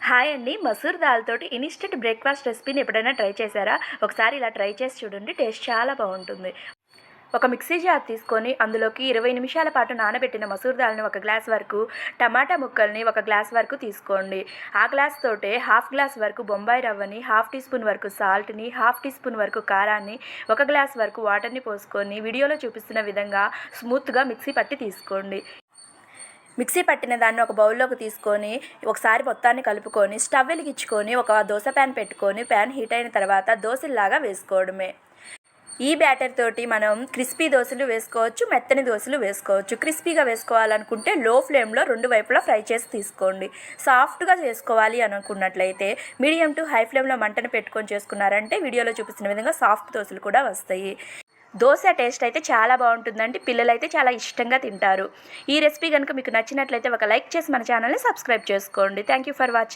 Hi అండి. మసూర్ దాల్ తోటి instant breakfast రెసిపీని ఎప్పుడైనా ట్రై చేశారా? ఒకసారి ఇలా ట్రై చేసి చూడండి. టేస్ట్ చాలా బావుంటుంది. ఒక మిక్సీ జార్ తీసుకొని అందులోకి 20 నిమిషాల పాటు నానబెట్టిన మసూర్ దాల్‌ని ఒక గ్లాస్ వరకు, టమాటా ముక్కల్ని ఒక గ్లాస్ వరకు తీసుకోండి. ఆ గ్లాస్ తోటే హాఫ్ గ్లాస్ వరకు బొంబాయి రవ్వని, హాఫ్ టీ స్పూన్ వరకు సాల్ట్‌ని, హాఫ్ టీ స్పూన్ వరకు కారాన్ని, ఒక గ్లాస్ వరకు వాటర్‌ని పోసుకొని వీడియోలో చూపిస్తున్న విధంగా స్మూత్‌గా మిక్సీ పట్టి తీసుకోండి. మిక్సీ పట్టిన దాన్ని ఒక బౌల్లోకి తీసుకొని ఒకసారి మొత్తాన్ని కలుపుకొని స్టవ్ వెలిగించుకొని ఒక దోశ ప్యాన్ పెట్టుకొని ప్యాన్ హీట్ అయిన తర్వాత దోశల్లాగా వేసుకోవడమే. ఈ బ్యాటర్ తోటి మనం క్రిస్పీ దోశలు వేసుకోవచ్చు, మెత్తని దోశలు వేసుకోవచ్చు. క్రిస్పీగా వేసుకోవాలనుకుంటే లో ఫ్లేమ్లో రెండు వైపులా ఫ్రై చేసి తీసుకోండి. సాఫ్ట్గా చేసుకోవాలి అనుకున్నట్లయితే మీడియం టు హై ఫ్లేమ్లో మంటను పెట్టుకొని చేసుకున్నారంటే వీడియోలో చూపిస్తున్న విధంగా సాఫ్ట్ దోశలు కూడా వస్తాయి. దోశ టేస్ట్ అయితే చాలా బాగుంటుందండి. పిల్లలైతే చాలా ఇష్టంగా తింటారు. ఈ రెసిపీ కనుక మీకు నచ్చినట్లయితే ఒక లైక్ చేసి మన ఛానల్ని సబ్స్క్రైబ్ చేసుకోండి. Thank you for watching.